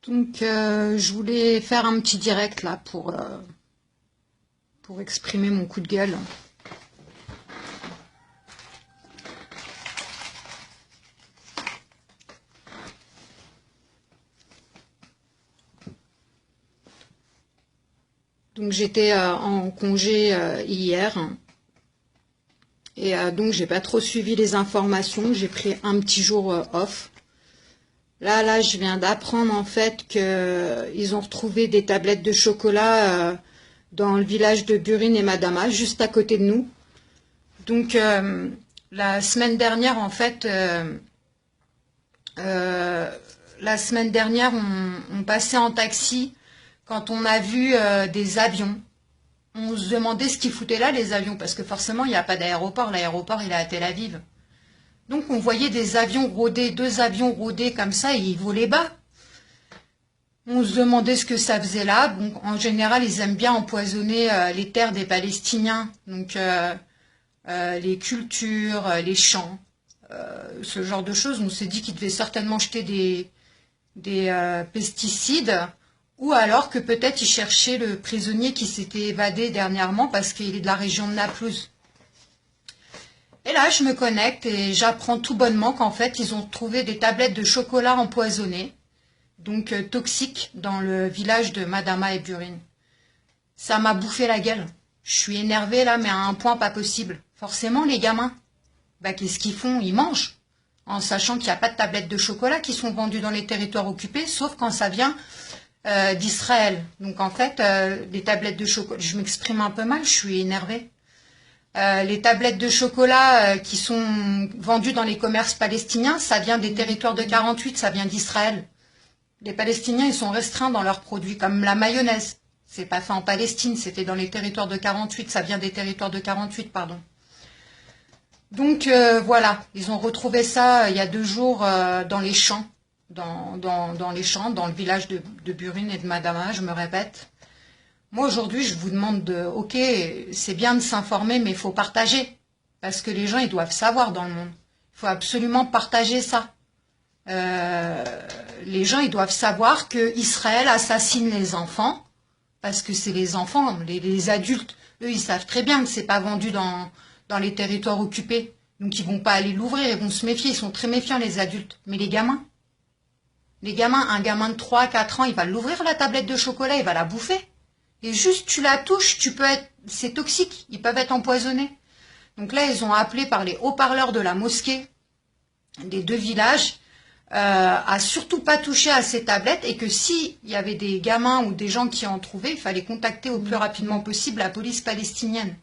Donc, je voulais faire un petit direct là pour exprimer mon coup de gueule. Donc, j'étais en congé hier et donc j'ai pas trop suivi les informations. J'ai pris un petit jour off. Là, je viens d'apprendre en fait qu'ils ont retrouvé des tablettes de chocolat dans le village de Burine et Madama, juste à côté de nous. Donc, la semaine dernière, en fait, on passait en taxi quand on a vu des avions. On se demandait ce qu'ils foutaient là, les avions, parce que forcément, il n'y a pas d'aéroport. L'aéroport, il est à Tel Aviv. Donc, on voyait des avions rôder, 2 avions rôder comme ça, et ils volaient bas. On se demandait ce que ça faisait là. Bon, en général, ils aiment bien empoisonner les terres des Palestiniens. Donc, les cultures, les champs, ce genre de choses. On s'est dit qu'ils devaient certainement jeter des pesticides, ou alors que peut-être ils cherchaient le prisonnier qui s'était évadé dernièrement parce qu'il est de la région de Naplouse. Et là, je me connecte et j'apprends tout bonnement qu'en fait, ils ont trouvé des tablettes de chocolat empoisonnées, donc toxiques, dans le village de Madama et Burine. Ça m'a bouffé la gueule. Je suis énervée là, mais à un point pas possible. Forcément, les gamins, qu'est-ce qu'ils font? Ils mangent, en sachant qu'il n'y a pas de tablettes de chocolat qui sont vendues dans les territoires occupés, sauf quand ça vient d'Israël. Donc en fait, les tablettes de chocolat, je m'exprime un peu mal, je suis énervée. Les tablettes de chocolat qui sont vendues dans les commerces palestiniens, ça vient des territoires de 48, ça vient d'Israël. Les Palestiniens, ils sont restreints dans leurs produits, comme la mayonnaise. C'est pas fait en Palestine, c'était dans les territoires de 48, ça vient des territoires de 48, pardon. Donc voilà, ils ont retrouvé ça il y a 2 jours dans les champs, dans les champs, dans le village de Burine et de Madama, je me répète. Moi aujourd'hui, je vous demande ok, c'est bien de s'informer, mais il faut partager, parce que les gens, ils doivent savoir dans le monde. Il faut absolument partager ça. Les gens, ils doivent savoir que Israël assassine les enfants, parce que c'est les enfants, les adultes, eux, ils savent très bien que c'est pas vendu dans les territoires occupés. Donc, ils vont pas aller l'ouvrir, ils vont se méfier, ils sont très méfiants, les adultes. Mais les gamins, un gamin de 3 à 4 ans, il va l'ouvrir, la tablette de chocolat, il va la bouffer. Et juste, tu la touches, c'est toxique, ils peuvent être empoisonnés. Donc là, ils ont appelé par les haut-parleurs de la mosquée des 2 villages à surtout pas toucher à ces tablettes, et que s'il y avait des gamins ou des gens qui en trouvaient, il fallait contacter au plus rapidement possible la police palestinienne.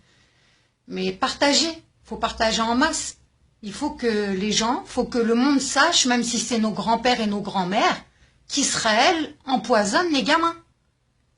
Mais partager, faut partager en masse. Il faut que les gens, faut que le monde sache, même si c'est nos grands-pères et nos grands-mères, qu'Israël empoisonne les gamins.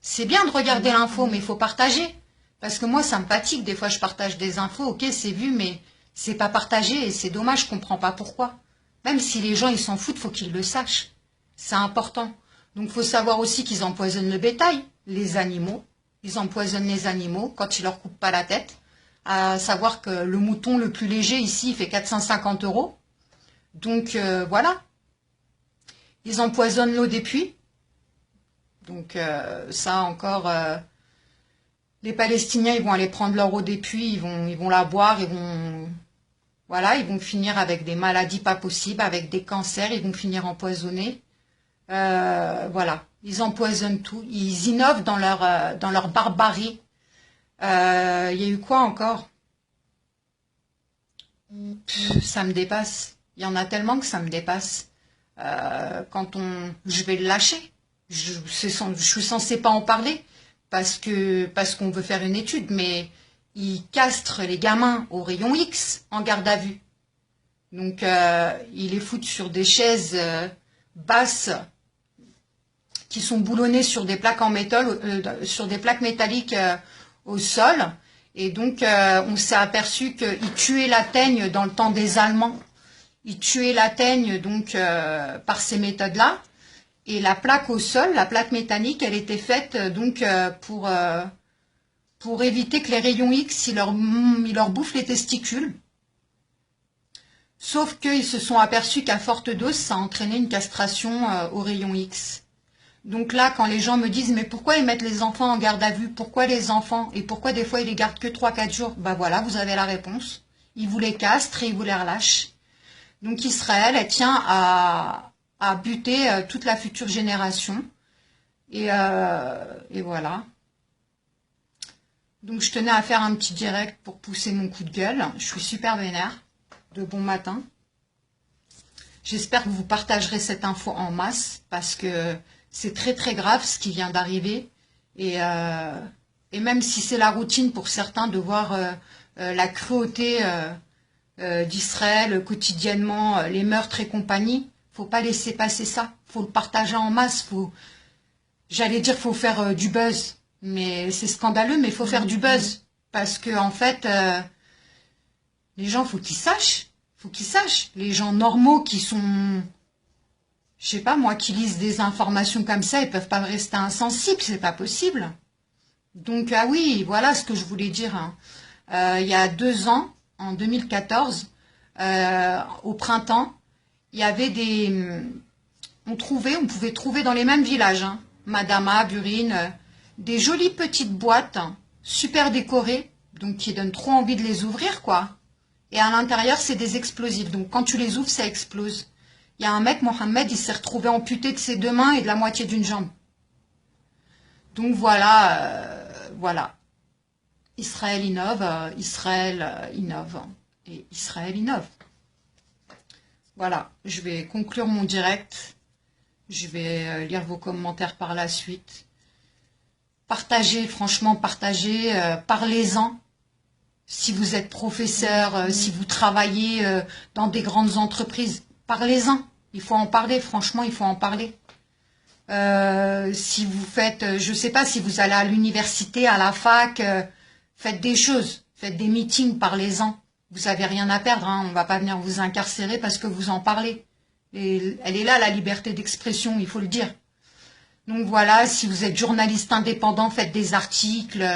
C'est bien de regarder l'info, mais il faut partager. Parce que moi, ça me fatigue. Des fois, je partage des infos, ok, c'est vu, mais c'est pas partagé, et c'est dommage, je comprends pas pourquoi. Même si les gens, ils s'en foutent, faut qu'ils le sachent. C'est important. Donc, il faut savoir aussi qu'ils empoisonnent le bétail, les animaux. Ils empoisonnent les animaux quand ils leur coupent pas la tête. À savoir que le mouton le plus léger ici, il fait 450 €. Donc, voilà. Ils empoisonnent l'eau des puits. Donc, ça encore, les Palestiniens, ils vont aller prendre leur eau des puits, ils vont la boire, ils vont finir avec des maladies pas possibles, avec des cancers, ils vont finir empoisonnés. Voilà, ils empoisonnent tout, ils innovent dans leur barbarie. Il y a eu quoi encore? Ça me dépasse. Il y en a tellement que ça me dépasse. Je vais le lâcher. Je suis censée pas en parler parce qu'on veut faire une étude, mais ils castrent les gamins au rayon X en garde à vue. Donc ils les foutent sur des chaises basses qui sont boulonnées sur des plaques en métal, sur des plaques métalliques au sol. Et donc on s'est aperçu qu'ils tuaient la teigne dans le temps des Allemands. Ils tuaient la teigne donc par ces méthodes-là. Et la plaque au sol, la plaque métallique, elle était faite donc pour éviter que les rayons X ils leur bouffent les testicules. Sauf qu'ils se sont aperçus qu'à forte dose, ça entraînait une castration aux rayons X. Donc là, quand les gens me disent, mais pourquoi ils mettent les enfants en garde à vue? Pourquoi les enfants? Et pourquoi des fois ils les gardent que 3-4 jours? Bah voilà, vous avez la réponse. Ils vous les castrent et ils vous les relâchent. Donc Israël, elle tient à buter toute la future génération. Et voilà. Donc je tenais à faire un petit direct pour pousser mon coup de gueule. Je suis super vénère. De bon matin. J'espère que vous partagerez cette info en masse parce que c'est très très grave ce qui vient d'arriver. Et même si c'est la routine pour certains de voir la cruauté d'Israël quotidiennement, les meurtres et compagnie, faut pas laisser passer ça. Faut le partager en masse. J'allais dire faut faire du buzz, mais c'est scandaleux, mais il faut faire du buzz parce que en fait, les gens faut qu'ils sachent. Faut qu'ils sachent. Les gens normaux qui sont, je sais pas moi, qui lisent des informations comme ça, ils peuvent pas rester insensibles, c'est pas possible. Donc ah oui, voilà ce que je voulais dire. Hein. Il y a 2 ans, en 2014, au printemps, il y avait on pouvait trouver dans les mêmes villages, hein, Madama, Burine, des jolies petites boîtes, hein, super décorées, donc qui donnent trop envie de les ouvrir, quoi. Et à l'intérieur, c'est des explosifs. Donc quand tu les ouvres, ça explose. Il y a un mec, Mohamed, il s'est retrouvé amputé de ses 2 mains et de la moitié d'une jambe. Donc voilà, voilà. Israël innove, Israël innove. Et Israël innove. Voilà, je vais conclure mon direct. Je vais lire vos commentaires par la suite. Partagez, franchement, partagez, parlez-en. Si vous êtes professeur, si vous travaillez dans des grandes entreprises, parlez-en. Il faut en parler, franchement, il faut en parler. Si vous faites, je ne sais pas, si vous allez à l'université, à la fac, faites des choses, faites des meetings, parlez-en. Vous n'avez rien à perdre, hein, on ne va pas venir vous incarcérer parce que vous en parlez. Et elle est là, la liberté d'expression, il faut le dire. Donc voilà, si vous êtes journaliste indépendant, faites des articles,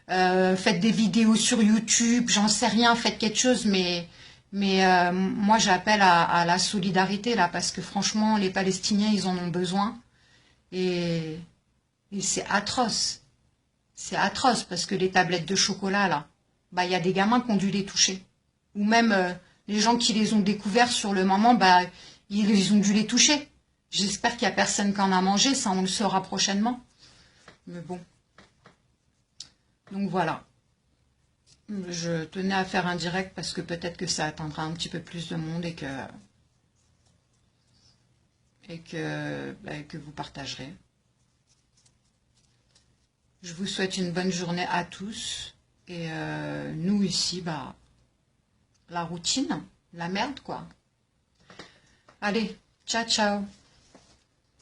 faites des vidéos sur YouTube, j'en sais rien, faites quelque chose, mais moi j'appelle à la solidarité là, parce que franchement, les Palestiniens, ils en ont besoin. Et c'est atroce. C'est atroce, parce que les tablettes de chocolat, là, bah il y a des gamins qui ont dû les toucher. Ou même les gens qui les ont découverts sur le moment, bah ils ont dû les toucher. J'espère qu'il n'y a personne qui en a mangé, ça on le saura prochainement. Mais bon. Donc voilà. Je tenais à faire un direct parce que peut-être que ça atteindra un petit peu plus de monde et que vous partagerez. Je vous souhaite une bonne journée à tous. Et nous ici, bah, la routine, la merde quoi. Allez, ciao ciao.